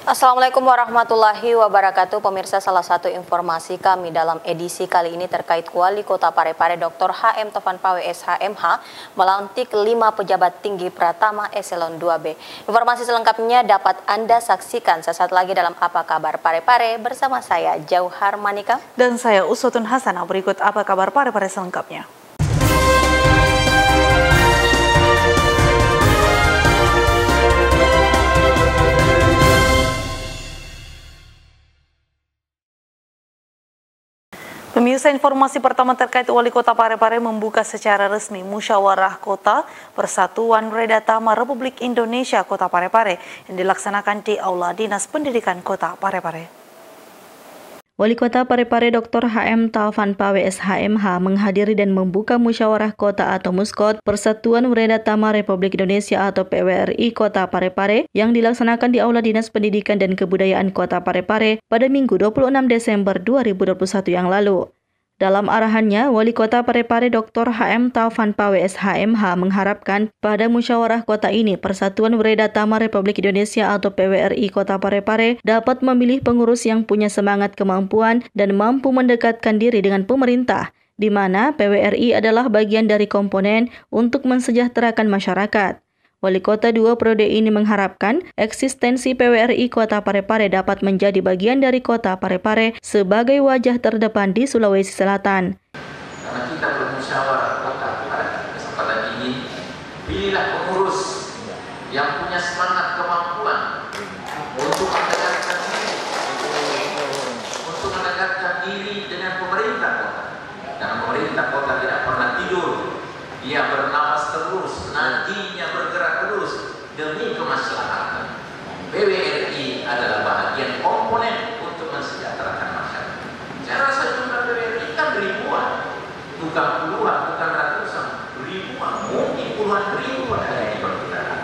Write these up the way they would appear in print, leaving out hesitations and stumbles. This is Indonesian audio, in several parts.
Assalamualaikum warahmatullahi wabarakatuh. Pemirsa, salah satu informasi kami dalam edisi kali ini terkait Wali Kota Parepare Dr. HM Taufan Pawe SHMH melantik 5 pejabat tinggi Pratama Eselon 2B. Informasi selengkapnya dapat Anda saksikan sesaat lagi dalam Apa Kabar Parepare bersama saya Jauhar Manika dan saya Usutun Hasanah. Berikut Apa Kabar Parepare selengkapnya. Pemirsa, informasi pertama terkait Wali Kota Parepare membuka secara resmi Musyawarah Kota Persatuan Wredatama Republik Indonesia Kota Parepare yang dilaksanakan di Aula Dinas Pendidikan Kota Parepare. Wali Kota Parepare Dr. HM Taufan Pawe SHMH menghadiri dan membuka Musyawarah Kota atau Muskot Persatuan Wredatama Republik Indonesia atau PWRI Kota Parepare yang dilaksanakan di Aula Dinas Pendidikan dan Kebudayaan Kota Parepare pada Minggu 26 Desember 2021 yang lalu. Dalam arahannya, Wali Kota Parepare Dr. HM Taufan Pawe SHMH mengharapkan pada musyawarah kota ini Persatuan Wredatama Republik Indonesia atau PWRI Kota Parepare dapat memilih pengurus yang punya semangat kemampuan dan mampu mendekatkan diri dengan pemerintah, di mana PWRI adalah bagian dari komponen untuk mensejahterakan masyarakat. Wali Kota 2 periode ini mengharapkan eksistensi PWRI Kota Parepare dapat menjadi bagian dari Kota Parepare sebagai wajah terdepan di Sulawesi Selatan. Karena kita bermusyawarah kota pada kesempatan ini, pilihlah pengurus yang punya semangat kemampuan untuk menegakkan diri dengan pemerintah kota. Karena pemerintah kota tidak pernah tidur. Dia bernapas terus, nantinya bergerak terus demi kemaslahatan. PWRI adalah bahagian komponen untuk mensejahterakan masyarakat. Saya rasa jumlah PWRI kan ribuan, bukan puluhan, bukan ratusan, ribuan, mungkin puluhan ribuan yang diperkirakan.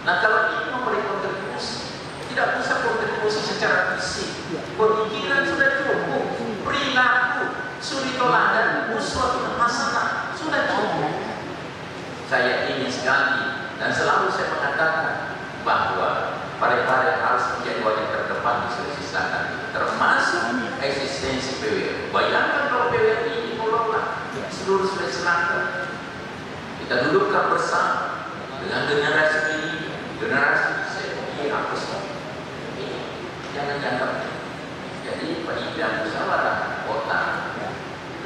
Nah, kalau ini memberi kontribusi, tidak bisa kontribusi secara fisik, pemikiran sudah cukup, perilaku, suri toladan, uswatun hasanah sudah cukup. Saya ingin sekali dan selalu saya mengatakan bahwa Parepare harus menjadi wajah terdepan di Sulawesi Selatan, termasuk eksistensi PWRI. Bayangkan kalau PWRI ini mengelola seluruh Sulawesi Selatan. Kita dudukkan bersama dengan generasi ini, generasi ini apa semua. Ini jangan dianggap. Jadi pada musyawarah kota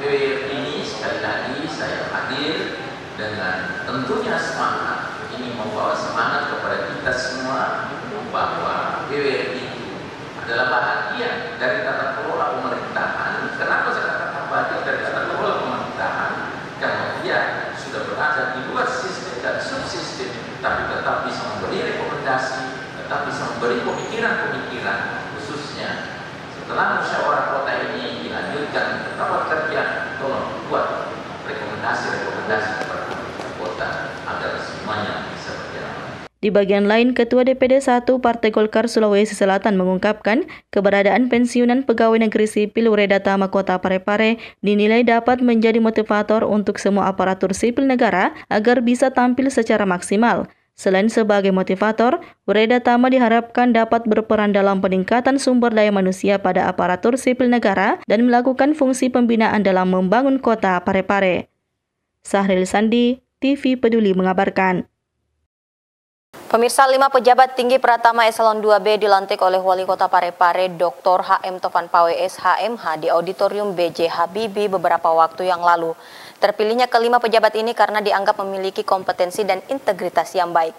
PWRI ini sekali lagi saya hadir dengan tentunya semangat, ini membawa semangat kepada kita semua bahwa PWRI itu adalah bahagian dari tata kelola pemerintahan. Kenapa saya katakan bahagian dari tata kelola pemerintahan? Karena dia sudah berada di luar sistem dan subsistem, tapi tetap bisa memberi rekomendasi, tetap bisa memberi pemikiran-pemikiran, khususnya setelah musyawarah kota ini dilanjutkan tetap kerja, tolong buat rekomendasi kepada kota agar semuanya bisa berjalan. Di bagian lain, Ketua DPD 1 Partai Golkar Sulawesi Selatan mengungkapkan keberadaan pensiunan pegawai negeri sipil Wredatama Kota Parepare dinilai dapat menjadi motivator untuk semua aparatur sipil negara agar bisa tampil secara maksimal. Selain sebagai motivator, Wredatama diharapkan dapat berperan dalam peningkatan sumber daya manusia pada aparatur sipil negara dan melakukan fungsi pembinaan dalam membangun Kota Parepare. Sahril Sandi, TV Peduli mengabarkan. Pemirsa, 5 pejabat tinggi Pratama Eselon 2B dilantik oleh Wali Kota Parepare Dr. HM Taufan Pawe SHMH di Auditorium B.J. Habibie beberapa waktu yang lalu. Terpilihnya kelima pejabat ini karena dianggap memiliki kompetensi dan integritas yang baik.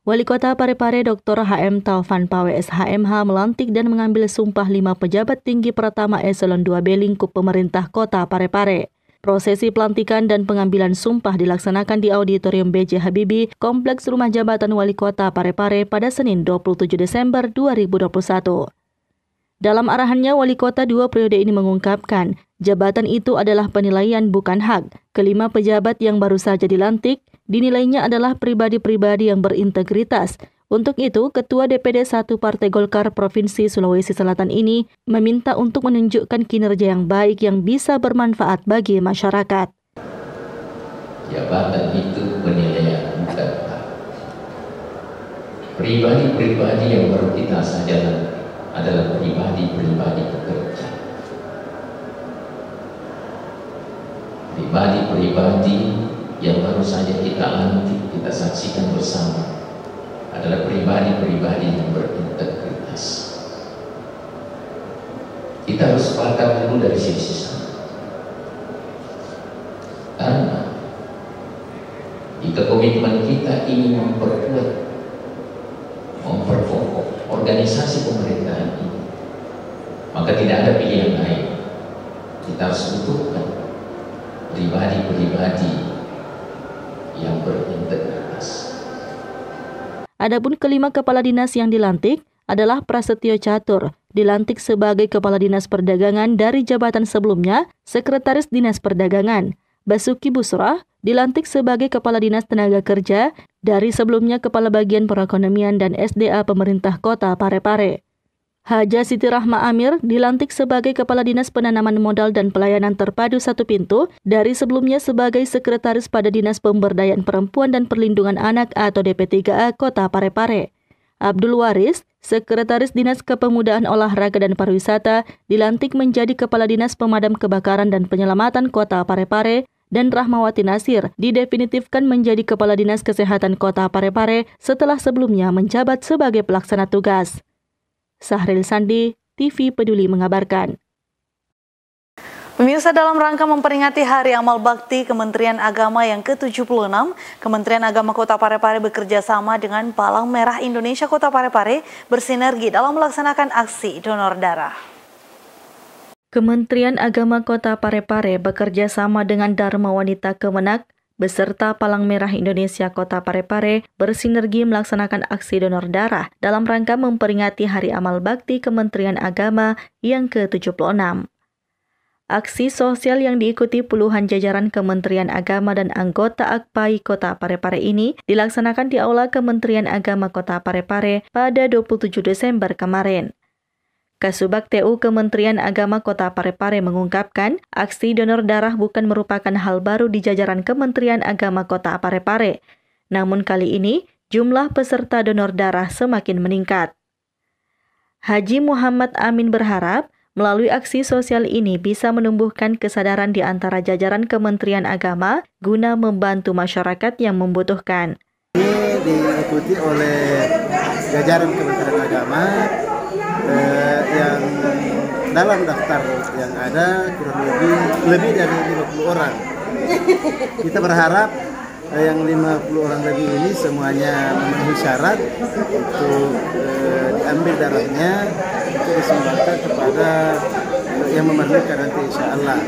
Wali Kota Parepare Dr. HM Taufan Pawe SHMH melantik dan mengambil sumpah 5 pejabat tinggi Pratama Eselon 2B lingkup pemerintah Kota Parepare. Prosesi pelantikan dan pengambilan sumpah dilaksanakan di Auditorium B.J. Habibie, Kompleks Rumah Jabatan Wali Kota Parepare pada Senin 27 Desember 2021. Dalam arahannya, Wali Kota 2 periode ini mengungkapkan, jabatan itu adalah penilaian bukan hak. Kelima pejabat yang baru saja dilantik, dinilainya adalah pribadi-pribadi yang berintegritas. Untuk itu, Ketua DPD 1 Partai Golkar Provinsi Sulawesi Selatan ini meminta untuk menunjukkan kinerja yang baik yang bisa bermanfaat bagi masyarakat. Jabatan itu penilaian bukan hak. Pribadi-pribadi yang baru kita saja adalah pribadi-pribadi pekerja. Pribadi-pribadi yang baru saja kita lantik, kita saksikan bersama adalah pribadi-pribadi yang berintegritas. Kita harus sepakat dulu dari sisi sana. Karena jika komitmen kita ingin memperkuat, memperkokoh organisasi pemerintahan ini, maka tidak ada pilihan lain. Kita harus butuhkan pribadi-pribadi yang berintegritas. Adapun kelima kepala dinas yang dilantik adalah Prasetyo Catur, dilantik sebagai Kepala Dinas Perdagangan dari jabatan sebelumnya, Sekretaris Dinas Perdagangan. Basuki Busra dilantik sebagai Kepala Dinas Tenaga Kerja dari sebelumnya Kepala Bagian Perekonomian dan SDA Pemerintah Kota Parepare. Haja Siti Rahma Amir dilantik sebagai Kepala Dinas Penanaman Modal dan Pelayanan Terpadu Satu Pintu dari sebelumnya sebagai Sekretaris pada Dinas Pemberdayaan Perempuan dan Perlindungan Anak atau DP3A Kota Parepare. Abdul Waris, Sekretaris Dinas Kepemudaan Olahraga dan Pariwisata, dilantik menjadi Kepala Dinas Pemadam Kebakaran dan Penyelamatan Kota Parepare, dan Rahmawati Nasir didefinitifkan menjadi Kepala Dinas Kesehatan Kota Parepare setelah sebelumnya menjabat sebagai pelaksana tugas. Sahril Sandi, TV Peduli mengabarkan. Pemirsa, dalam rangka memperingati Hari Amal Bakti Kementerian Agama yang ke-76, Kementerian Agama Kota Parepare bekerja sama dengan Palang Merah Indonesia Kota Parepare bersinergi dalam melaksanakan aksi donor darah. Kementerian Agama Kota Parepare bekerja sama dengan Dharma Wanita Kemenak beserta Palang Merah Indonesia Kota Parepare bersinergi melaksanakan aksi donor darah dalam rangka memperingati Hari Amal Bakti Kementerian Agama yang ke-76. Aksi sosial yang diikuti puluhan jajaran Kementerian Agama dan anggota AKPAI Kota Parepare ini dilaksanakan di Aula Kementerian Agama Kota Parepare pada 27 Desember kemarin. Kasubag TU Kementerian Agama Kota Parepare mengungkapkan, aksi donor darah bukan merupakan hal baru di jajaran Kementerian Agama Kota Parepare. Namun kali ini, jumlah peserta donor darah semakin meningkat. Haji Muhammad Amin berharap, melalui aksi sosial ini bisa menumbuhkan kesadaran di antara jajaran Kementerian Agama guna membantu masyarakat yang membutuhkan. Ini diikuti oleh jajaran Kementerian Agama yang dalam daftar yang ada kurang lebih dari 50 orang. Kita berharap yang 50 orang lebih ini semuanya memenuhi syarat untuk diambil darahnya untuk disumbangkan kepada yang memerlukan nanti insya Allah.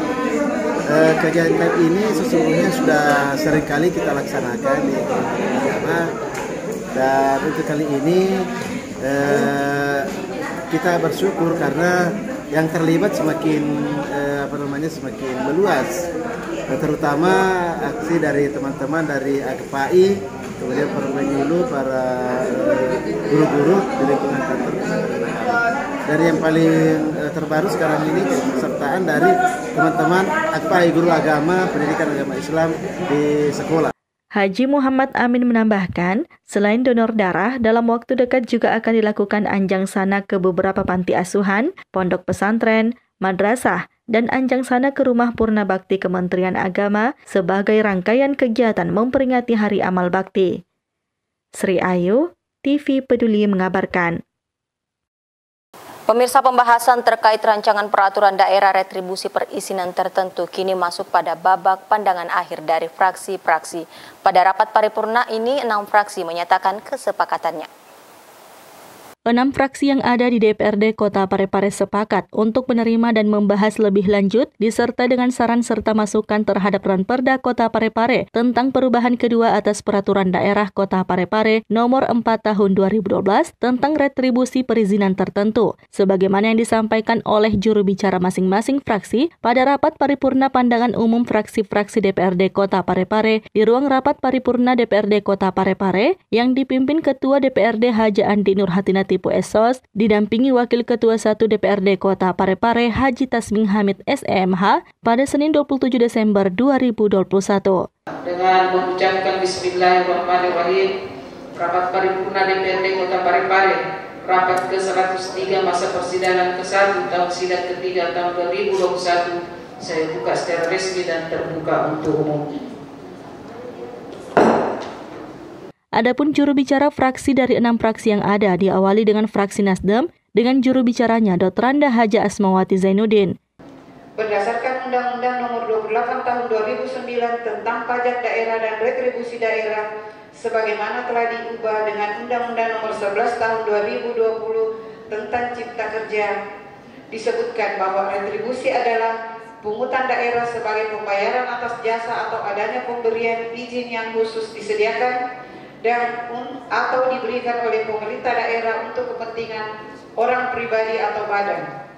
Kegiatan ini sesungguhnya sudah sering kali kita laksanakan di Kementerian Agama, dan untuk kali ini kita bersyukur karena yang terlibat semakin semakin meluas, terutama aksi dari teman-teman dari AKPAI, kemudian para penyuluh, para guru-guru di lingkungan kantor. Dari yang paling terbaru sekarang ini kesertaan dari teman-teman AKPAI guru agama, pendidikan agama Islam di sekolah. Haji Muhammad Amin menambahkan, selain donor darah, dalam waktu dekat juga akan dilakukan anjang sana ke beberapa panti asuhan, pondok pesantren, madrasah, dan anjang sana ke rumah Purna Bakti Kementerian Agama sebagai rangkaian kegiatan memperingati Hari Amal Bakti. Sri Ayu, TV Peduli mengabarkan. Pemirsa, pembahasan terkait rancangan peraturan daerah retribusi perizinan tertentu kini masuk pada babak pandangan akhir dari fraksi-fraksi. Pada rapat paripurna ini, 6 fraksi menyatakan kesepakatannya. 6 fraksi yang ada di DPRD Kota Parepare sepakat untuk menerima dan membahas lebih lanjut disertai dengan saran serta masukan terhadap Ranperda Kota Parepare tentang perubahan kedua atas Peraturan Daerah Kota Parepare Nomor 4 Tahun 2012 tentang retribusi perizinan tertentu, sebagaimana yang disampaikan oleh juru bicara masing-masing fraksi pada rapat paripurna pandangan umum fraksi-fraksi DPRD Kota Parepare di ruang rapat paripurna DPRD Kota Parepare yang dipimpin Ketua DPRD Haja Andi Nurhatina Tipu Esos, didampingi Wakil Ketua 1 DPRD Kota Parepare Haji Tasming Hamid SEMH pada Senin 27 Desember 2021. Dengan mengucapkan Bismillahirrahmanirrahim, Rapat Paripurna DPRD Kota Parepare, rapat ke-103 masa persidangan ke-1 tahun sidang ketiga tahun 2021, saya buka secara resmi dan terbuka untuk umum. Adapun juru bicara fraksi dari 6 fraksi yang ada diawali dengan fraksi Nasdem dengan juru bicaranya Dr. Randa Haja Asmawati Zainuddin. Berdasarkan Undang-Undang Nomor 28 Tahun 2009 tentang Pajak Daerah dan Retribusi Daerah, sebagaimana telah diubah dengan Undang-Undang Nomor 11 Tahun 2020 tentang Cipta Kerja, disebutkan bahwa retribusi adalah pungutan daerah sebagai pembayaran atas jasa atau adanya pemberian izin yang khusus disediakan dan atau diberikan oleh pemerintah daerah untuk kepentingan orang pribadi atau badan.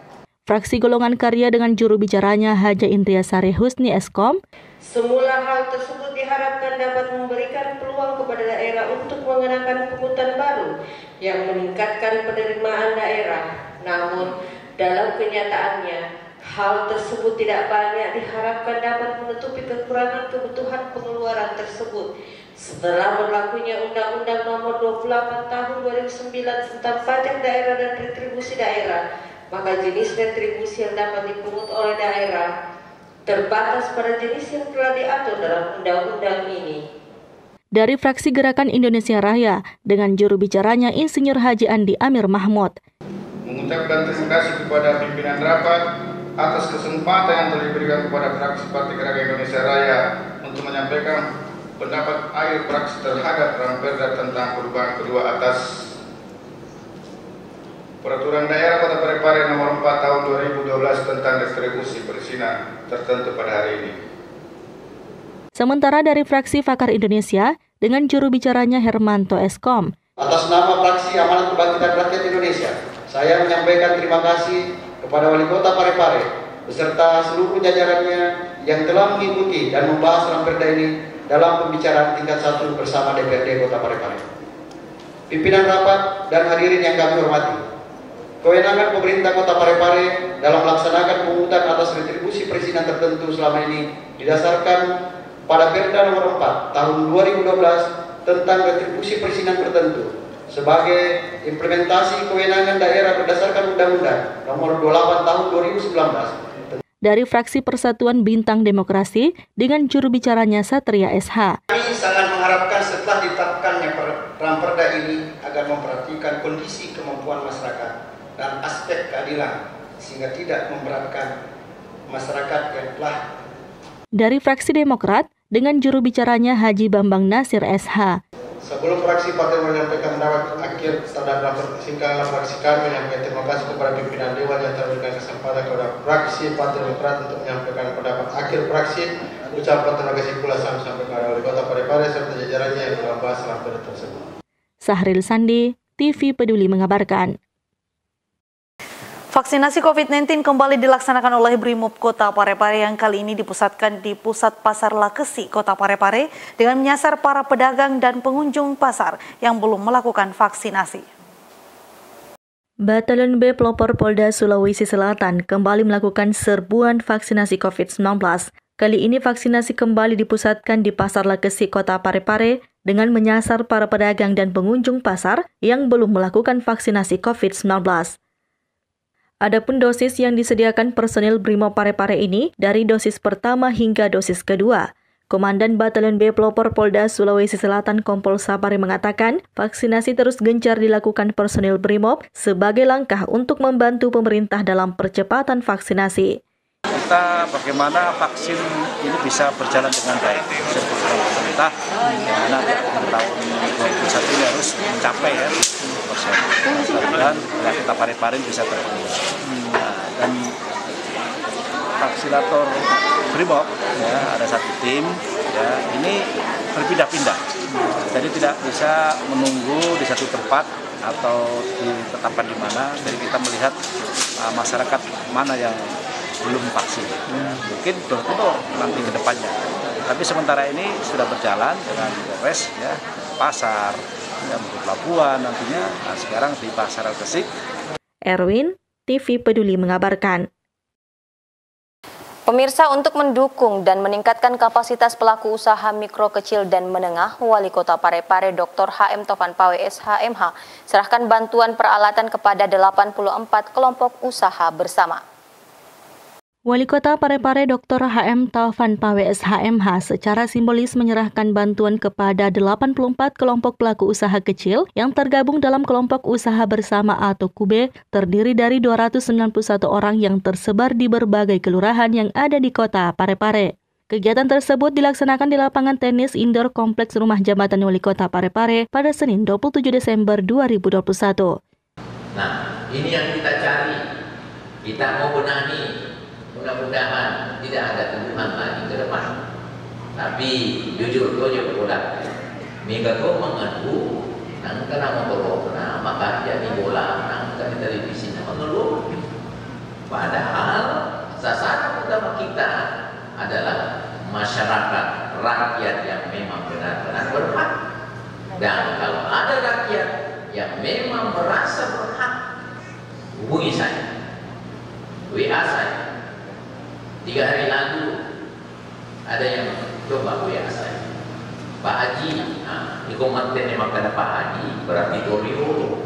Fraksi Golongan Karya dengan juru bicaranya Haja Indriasari Husni Eskom. Semula hal tersebut diharapkan dapat memberikan peluang kepada daerah untuk mengenakan pungutan baru yang meningkatkan penerimaan daerah. Namun dalam kenyataannya hal tersebut tidak banyak diharapkan dapat menutupi kekurangan kebutuhan pengeluaran tersebut. Setelah berlakunya Undang-Undang Nomor 28 Tahun 2009 tentang Pajak Daerah dan Retribusi Daerah, maka jenis retribusi yang dapat dipungut oleh daerah terbatas pada jenis yang telah diatur dalam undang-undang ini. Dari fraksi Gerakan Indonesia Raya dengan juru bicaranya Insinyur Haji Andi Amir Mahmud. Mengucapkan terima kasih kepada pimpinan rapat atas kesempatan yang telah diberikan kepada fraksi Partai Gerakan Indonesia Raya untuk menyampaikan pendapat akhir fraksi terhadap Ramperda tentang perubahan kedua atas Peraturan Daerah Kota Parepare Nomor 4 Tahun 2012 tentang retribusi perizinan tertentu pada hari ini. Sementara dari fraksi Fakar Indonesia dengan juru bicaranya Hermanto Eskom. Atas nama fraksi Amanat Kebangkitan Rakyat Indonesia, saya menyampaikan terima kasih kepada Wali Kota Parepare beserta seluruh jajarannya yang telah mengikuti dan membahas Ramperda ini dalam pembicaraan tingkat 1 bersama DPRD Kota Parepare. Pimpinan rapat dan hadirin yang kami hormati, kewenangan pemerintah Kota Parepare dalam melaksanakan pungutan atas retribusi perizinan tertentu selama ini didasarkan pada Perda Nomor 4 Tahun 2012 tentang retribusi perizinan tertentu sebagai implementasi kewenangan daerah berdasarkan Undang-Undang Nomor 28 Tahun 2019. Dari fraksi Persatuan Bintang Demokrasi dengan juru bicaranya Satria SH. Kami sangat mengharapkan setelah ditetapkannya Ramperda ini agar memperhatikan kondisi kemampuan masyarakat dan aspek keadilan sehingga tidak memberatkan masyarakat yang telah. Dari fraksi Demokrat dengan juru bicaranya Haji Bambang Nasir SH. Sebelum fraksi partai menyampaikan pendapat akhir terhadap persidangan fraksi kami menyampaikan terima kasih kepada pimpinan Dewan yang telah memberikan kesempatan kepada fraksi Partai Demokrat untuk menyampaikan pendapat akhir fraksi. Ucapan terima kasih pula sampai kepada Wali Kota Parepare serta jajarannya yang telah membahas Ramperda tersebut. Sahril Sandi, TV Peduli mengabarkan. Vaksinasi COVID-19 kembali dilaksanakan oleh Brimob Kota Parepare yang kali ini dipusatkan di Pusat Pasar Lakesi Kota Parepare dengan menyasar para pedagang dan pengunjung pasar yang belum melakukan vaksinasi. Batalion B Pelopor Polda Sulawesi Selatan kembali melakukan serbuan vaksinasi COVID-19. Kali ini vaksinasi kembali dipusatkan di Pasar Lakesi Kota Parepare dengan menyasar para pedagang dan pengunjung pasar yang belum melakukan vaksinasi COVID-19. Adapun dosis yang disediakan personil Brimob Parepare ini dari dosis pertama hingga dosis kedua. Komandan Batalion B Pelopor Polda Sulawesi Selatan Kompol Sapari mengatakan vaksinasi terus gencar dilakukan personil Brimob sebagai langkah untuk membantu pemerintah dalam percepatan vaksinasi. Kita bagaimana vaksin ini bisa berjalan dengan baik. Sebuah pemerintah dimana tahun 2021 ini harus mencapai ya 10%. Dan kita Parepare bisa terpenuhi. Dan vaksinator Brimob ya, ada satu tim ya, ini berpindah-pindah. Jadi tidak bisa menunggu di satu tempat atau ditetapkan di mana. Jadi kita melihat masyarakat mana yang belum vaksin. Mungkin door-to-door nanti ke depannya. Tapi sementara ini sudah berjalan dengan Polres ya, pasar, ya, pelabuhan nantinya. Nah, sekarang di Pasar Lakesi. Erwin, TV Peduli mengabarkan. Pemirsa, untuk mendukung dan meningkatkan kapasitas pelaku usaha mikro, kecil, dan menengah, Wali Kota Parepare Dr. HM Taufan Pawe SHMH serahkan bantuan peralatan kepada 84 kelompok usaha bersama. Wali Kota Parepare Dr. HM Taufan Pawe SHMH secara simbolis menyerahkan bantuan kepada 84 kelompok pelaku usaha kecil yang tergabung dalam kelompok usaha bersama atau KUBE, terdiri dari 291 orang yang tersebar di berbagai kelurahan yang ada di Kota Parepare. Kegiatan tersebut dilaksanakan di lapangan tenis indoor Kompleks Rumah Jabatan Wali Kota Parepare pada Senin 27 Desember 2021. Nah, ini yang kita cari. Kita mau benahi. Mudah-mudahan tidak ada tumbuhan lagi ke depan. Tapi jujur saja bola. Mega kau mengadu, nang kena motor, nah maka jadi bola, nang kena televisi, mengeluh. Padahal sasaran utama kita adalah masyarakat, rakyat yang memang benar-benar berhak. Dan kalau ada rakyat yang memang merasa berhak, hubungi saya, WA saya. 3 hari lalu ada yang coba WA saya, Pak Haji, di komandan yang makan Pak Haji berarti Torio,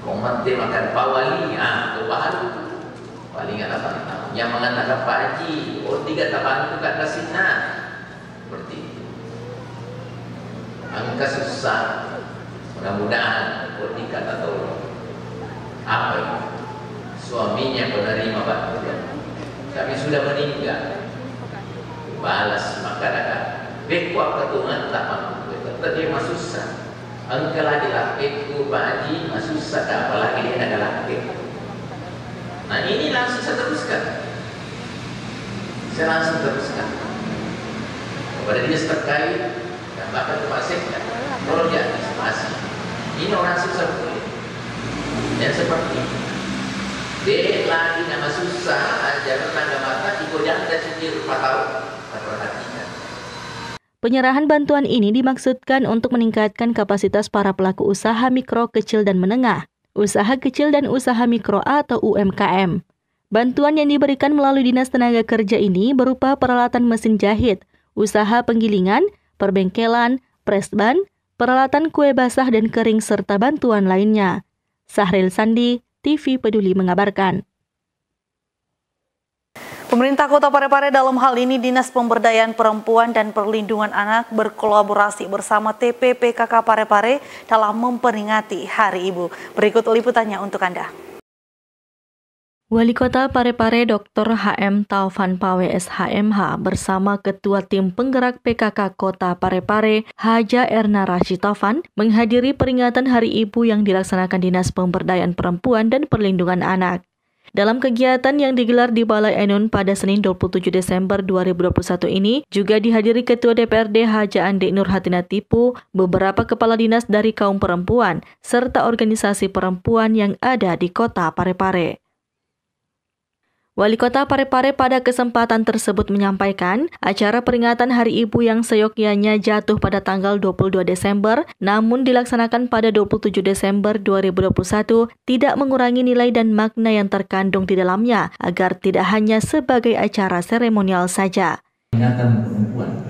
komandan makan Pak Wali, itu baru paling ada apa? Yang mengatakan Pak Haji, 3 tapan itu kata Sina, seperti itu. Angka susah, mudah-mudahan 3 kata tolong. Apa itu? Suaminya penerima bantuan. Kami sudah meninggal. Balas masyarakat. Bekuak ketungan tak mampu. Tadi masuk susah. Engkau lagi lakitku, Pak Haji, masuk susah. Apalagi dia ada lakit. Nah ini langsung saya teruskan. Saya langsung teruskan kepada dinas terkait dan bahkan ke Pak Sekda. Tolong diantisipasi. Ini orang susah boleh. Dan seperti ini. Dia lagi nama susah, ajaran naga mata, dikoyang dan sendiri 4 tahun. Perhatikan. Penyerahan bantuan ini dimaksudkan untuk meningkatkan kapasitas para pelaku usaha mikro, kecil, dan menengah, usaha kecil dan usaha mikro atau UMKM. Bantuan yang diberikan melalui Dinas Tenaga Kerja ini berupa peralatan mesin jahit, usaha penggilingan, perbengkelan, presban, peralatan kue basah dan kering, serta bantuan lainnya. Sahril Sandi, TV Peduli mengabarkan. Pemerintah Kota Parepare dalam hal ini Dinas Pemberdayaan Perempuan dan Perlindungan Anak berkolaborasi bersama TPPKK Parepare dalam memperingati Hari Ibu. Berikut liputannya untuk Anda. Wali Kota Parepare Dr. HM Taufan Pawe SHMH bersama Ketua Tim Penggerak PKK Kota Parepare Haja Erna Rashid Taufan menghadiri peringatan Hari Ibu yang dilaksanakan Dinas Pemberdayaan Perempuan dan Perlindungan Anak. Dalam kegiatan yang digelar di Balai Enun pada Senin 27 Desember 2021 ini juga dihadiri Ketua DPRD Haja Ande Nurhatina Tipu, beberapa kepala dinas dari kaum perempuan, serta organisasi perempuan yang ada di Kota Parepare. Wali Kota Parepare pada kesempatan tersebut menyampaikan acara peringatan Hari Ibu yang seyogyanya jatuh pada tanggal 22 Desember namun dilaksanakan pada 27 Desember 2021 tidak mengurangi nilai dan makna yang terkandung di dalamnya agar tidak hanya sebagai acara seremonial saja. Peringatan perempuan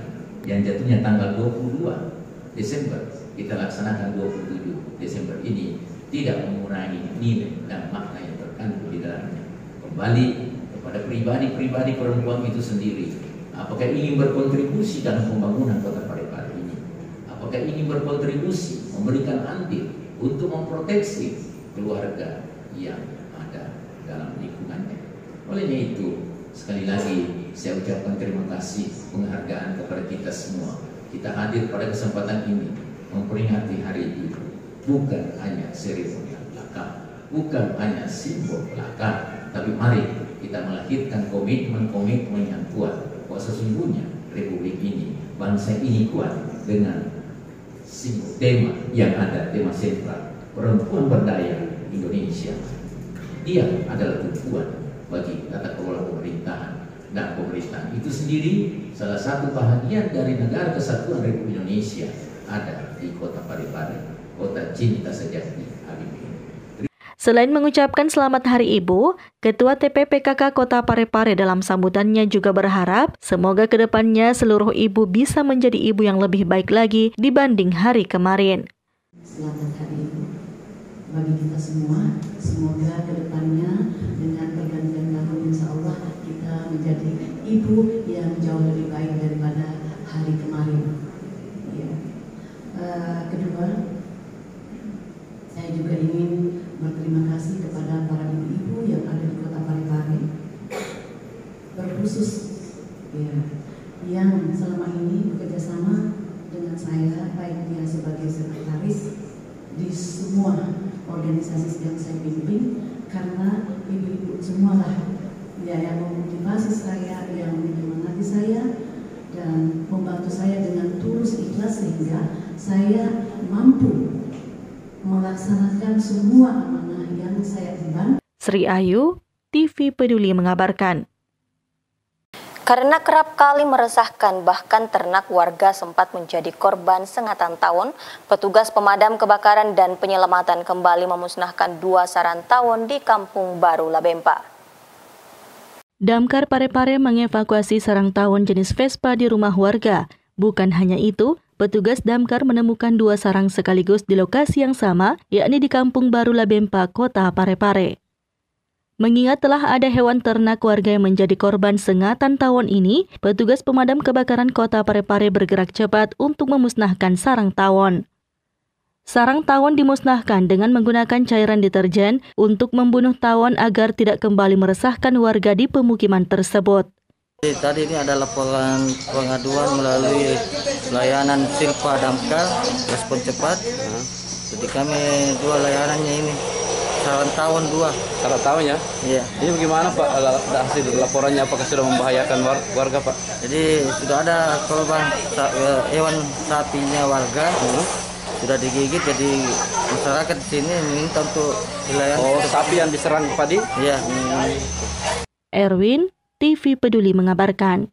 yang jatuhnya tanggal 22 Desember kita laksanakan 27 Desember ini tidak mengurangi nilai dan makna yang terkandung di dalamnya. Kembali kepada pribadi-pribadi perempuan itu sendiri. Apakah ingin berkontribusi dalam pembangunan Kota Parepare ini? Apakah ingin berkontribusi, memberikan andil untuk memproteksi keluarga yang ada dalam lingkungannya? Olehnya itu, sekali lagi saya ucapkan terima kasih, penghargaan kepada kita semua. Kita hadir pada kesempatan ini memperingati Hari Ibu. Bukan hanya seremonial belaka, bukan hanya simbol belaka, tapi mari kita melahirkan komitmen-komitmen yang kuat bahwa sesungguhnya Republik ini, bangsa ini kuat dengan simbol tema yang ada, tema sentral perempuan berdaya Indonesia. Dia adalah tumpuan bagi tata kelola pemerintahan, dan pemerintahan itu sendiri salah satu bahagian dari Negara Kesatuan Republik Indonesia ada di Kota Parepare, kota cinta sejati Habibie. Selain mengucapkan selamat Hari Ibu, Ketua TPPKK Kota Parepare dalam sambutannya juga berharap semoga kedepannya seluruh ibu bisa menjadi ibu yang lebih baik lagi dibanding hari kemarin. Selamat Hari Ibu bagi kita semua. Semoga kedepannya dengan pergantian tahun insya Allah kita menjadi ibu yang jauh lebih baik daripada hari kemarin. Ya. Kedua, saya juga ingin berterima kasih kepada para ibu-ibu yang ada di Kota Parepare, berkhusus ya, yang selama ini bekerja sama dengan saya, baik dia sebagai sekretaris di semua organisasi yang saya pimpin, karena ibu-ibu semualah ya yang memotivasi saya, yang menyemangati saya dan membantu saya dengan tulus ikhlas sehingga saya mampu melaksanakan semua amanah yang saya emban. Sri Ayu, TV Peduli mengabarkan. Karena kerap kali meresahkan, bahkan ternak warga sempat menjadi korban sengatan tawon, petugas pemadam kebakaran dan penyelamatan kembali memusnahkan 2 sarang tawon di Kampung Baru Labempa. Damkar Parepare mengevakuasi sarang tawon jenis Vespa di rumah warga. Bukan hanya itu, petugas damkar menemukan 2 sarang sekaligus di lokasi yang sama, yakni di Kampung Baru Labempa, Kota Parepare. Mengingat telah ada hewan ternak warga yang menjadi korban sengatan tawon ini, petugas pemadam kebakaran Kota Parepare bergerak cepat untuk memusnahkan sarang tawon. Sarang tawon dimusnahkan dengan menggunakan cairan deterjen untuk membunuh tawon agar tidak kembali meresahkan warga di pemukiman tersebut. Tadi ini ada laporan pengaduan melalui layanan Silpa Damkar, respon cepat. Jadi kami 2 layanannya ini. Sarang tawon 2. Sarang tawon ya? Iya. Ini bagaimana Pak hasil laporannya, apakah sudah membahayakan warga Pak? Jadi sudah ada korban hewan sapinya warga. Sudah digigit, jadi masyarakat di sini minta untuk dilayani. Oh, sapi yang diserang padi? Iya. Erwin, TV Peduli mengabarkan.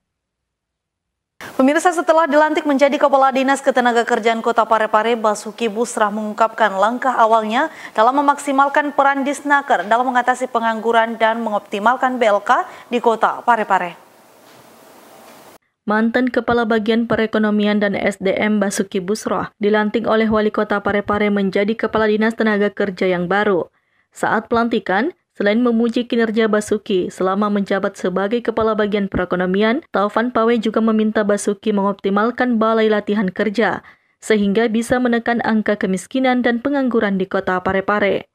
Pemirsa, setelah dilantik menjadi Kepala Dinas Ketenagakerjaan Kota Parepare, Basuki Busrah mengungkapkan langkah awalnya dalam memaksimalkan peran Disnaker dalam mengatasi pengangguran dan mengoptimalkan BLK di Kota Parepare. Mantan Kepala Bagian Perekonomian dan SDM Basuki Busrah dilantik oleh Wali Kota Parepare menjadi Kepala Dinas Tenaga Kerja yang baru. Saat pelantikan, selain memuji kinerja Basuki selama menjabat sebagai Kepala Bagian Perekonomian, Taufan Pawe juga meminta Basuki mengoptimalkan balai latihan kerja, sehingga bisa menekan angka kemiskinan dan pengangguran di Kota Parepare.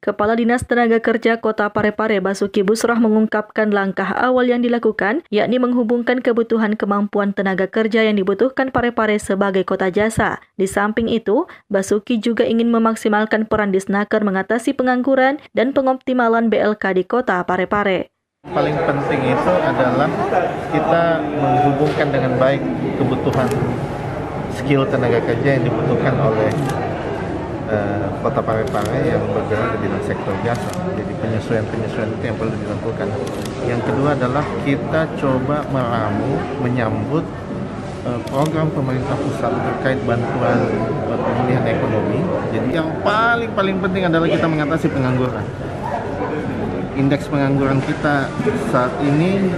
Kepala Dinas Tenaga Kerja Kota Parepare Basuki Busrah mengungkapkan langkah awal yang dilakukan, yakni menghubungkan kebutuhan kemampuan tenaga kerja yang dibutuhkan Parepare sebagai kota jasa. Di samping itu, Basuki juga ingin memaksimalkan peran Disnaker mengatasi pengangguran dan pengoptimalan BLK di Kota Parepare. Paling penting itu adalah kita menghubungkan dengan baik kebutuhan skill tenaga kerja yang dibutuhkan oleh Kota Parepare yang bergerak di dalam sektor jasa. Jadi penyesuaian-penyesuaian itu yang perlu dilakukan. Yang kedua adalah kita coba menyambut program pemerintah pusat terkait bantuan pemulihan ekonomi. Jadi yang paling penting adalah kita mengatasi pengangguran. Indeks pengangguran kita saat ini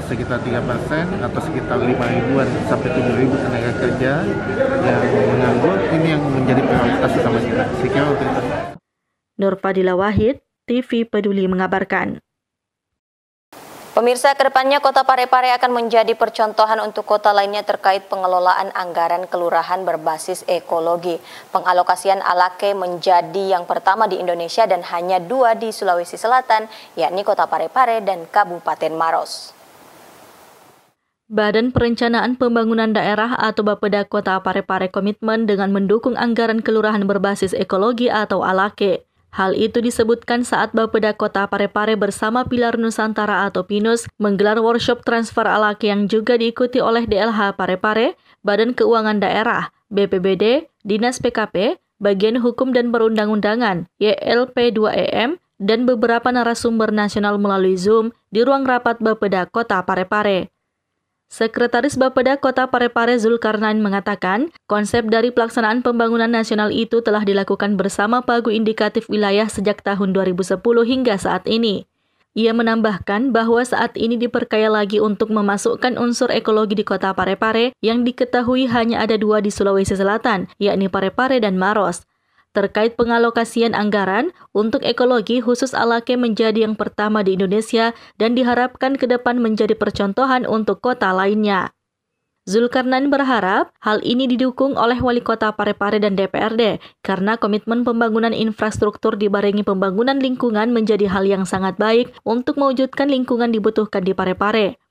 sekitar 3% atau sekitar 5.000-an sampai 7.000 tenaga kerja yang menganggur. Ini yang menjadi prioritas utama kita. Nur Fadila Wahid, TV Peduli mengabarkan. Pemirsa, kedepannya Kota Parepare akan menjadi percontohan untuk kota lainnya terkait pengelolaan anggaran kelurahan berbasis ekologi. Pengalokasian Alake menjadi yang pertama di Indonesia dan hanya 2 di Sulawesi Selatan, yakni Kota Parepare dan Kabupaten Maros. Badan Perencanaan Pembangunan Daerah atau Bapeda Kota Parepare komitmen dengan mendukung anggaran kelurahan berbasis ekologi atau Alake. Hal itu disebutkan saat Bapeda Kota Parepare bersama Pilar Nusantara atau PINUS menggelar workshop transfer Alake yang juga diikuti oleh DLH Parepare, Badan Keuangan Daerah, BPBD, Dinas PKP, Bagian Hukum dan Perundang-undangan, YLP2EM, dan beberapa narasumber nasional melalui Zoom di ruang rapat Bapeda Kota Parepare. Sekretaris Bapeda Kota Parepare Zulkarnain mengatakan, konsep dari pelaksanaan pembangunan nasional itu telah dilakukan bersama Pagu Indikatif Wilayah sejak tahun 2010 hingga saat ini. Ia menambahkan bahwa saat ini diperkaya lagi untuk memasukkan unsur ekologi di Kota Parepare yang diketahui hanya ada 2 di Sulawesi Selatan, yakni Parepare dan Maros. Terkait pengalokasian anggaran, untuk ekologi khusus Alake menjadi yang pertama di Indonesia dan diharapkan ke depan menjadi percontohan untuk kota lainnya. Zulkarnain berharap hal ini didukung oleh Wali Kota Parepare dan DPRD karena komitmen pembangunan infrastruktur dibarengi pembangunan lingkungan menjadi hal yang sangat baik untuk mewujudkan lingkungan dibutuhkan di Parepare.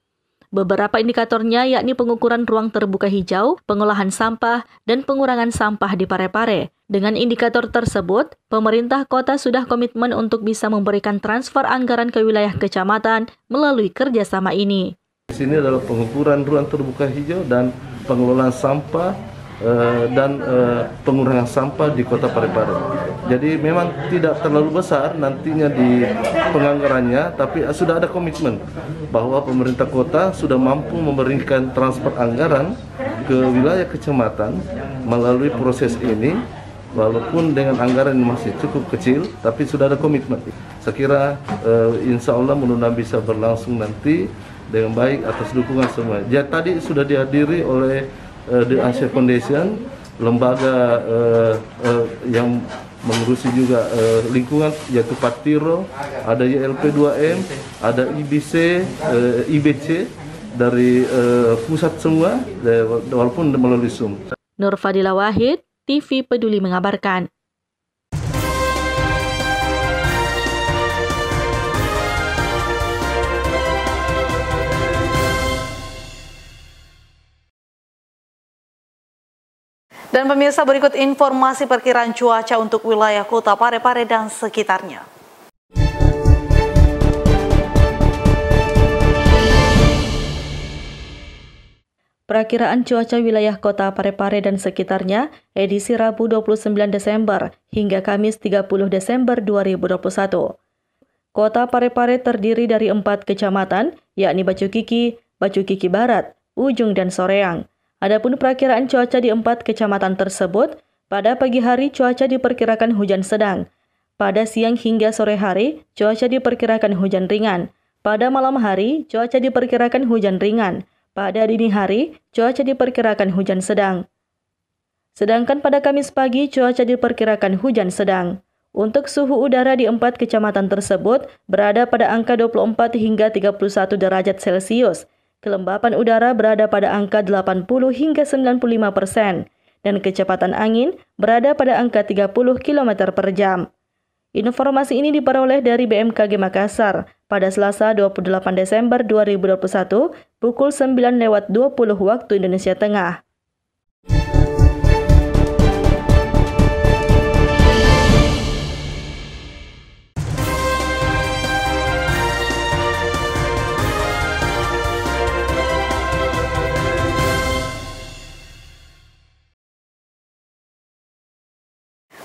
Beberapa indikatornya yakni pengukuran ruang terbuka hijau, pengolahan sampah, dan pengurangan sampah di Parepare. Dengan indikator tersebut, pemerintah kota sudah komitmen untuk bisa memberikan transfer anggaran ke wilayah kecamatan melalui kerjasama ini. Di sini adalah pengukuran ruang terbuka hijau dan pengelolaan sampah dan pengurangan sampah di Kota Parepare. Jadi memang tidak terlalu besar nantinya di penganggarannya, tapi sudah ada komitmen bahwa pemerintah kota sudah mampu memberikan transfer anggaran ke wilayah kecamatan melalui proses ini. Walaupun dengan anggaran yang masih cukup kecil, tapi sudah ada komitmen. Saya kira insya Allah mudah-mudahan bisa berlangsung nanti dengan baik atas dukungan semua. Jadi tadi sudah dihadiri oleh The Asia Foundation, lembaga yang mengurusi juga lingkungan, yaitu Patiro, ada YLP2M, ada IBC dari pusat semua, walaupun melalui Zoom. Nur Fadila Wahid, TV Peduli mengabarkan. Dan pemirsa, berikut informasi perkiraan cuaca untuk wilayah Kota Parepare dan sekitarnya. Perakiraan cuaca wilayah Kota Parepare dan sekitarnya edisi Rabu 29 Desember hingga Kamis 30 Desember 2021. Kota Parepare terdiri dari 4 kecamatan, yakni Bacukiki, Bacukiki Barat, Ujung, dan Soreang. Adapun perakiraan cuaca di 4 kecamatan tersebut, pada pagi hari cuaca diperkirakan hujan sedang. Pada siang hingga sore hari, cuaca diperkirakan hujan ringan. Pada malam hari, cuaca diperkirakan hujan ringan. Pada dini hari, cuaca diperkirakan hujan sedang. Sedangkan pada Kamis pagi, cuaca diperkirakan hujan sedang. Untuk suhu udara di 4 kecamatan tersebut berada pada angka 24 hingga 31 derajat Celcius. Kelembapan udara berada pada angka 80 hingga 95%, dan kecepatan angin berada pada angka 30 km per jam. Informasi ini diperoleh dari BMKG Makassar pada Selasa 28 Desember 2021 pukul 9:20 waktu Indonesia Tengah.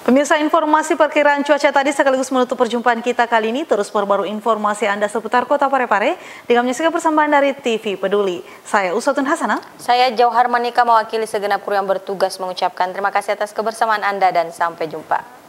Pemirsa, informasi perkiraan cuaca tadi sekaligus menutup perjumpaan kita kali ini. Terus perbarui informasi Anda seputar Kota Parepare dengan menyaksikan persembahan dari TV Peduli. Saya Usatun Hasanah. Saya Jauhar Manika mewakili segenap kru yang bertugas mengucapkan terima kasih atas kebersamaan Anda dan sampai jumpa.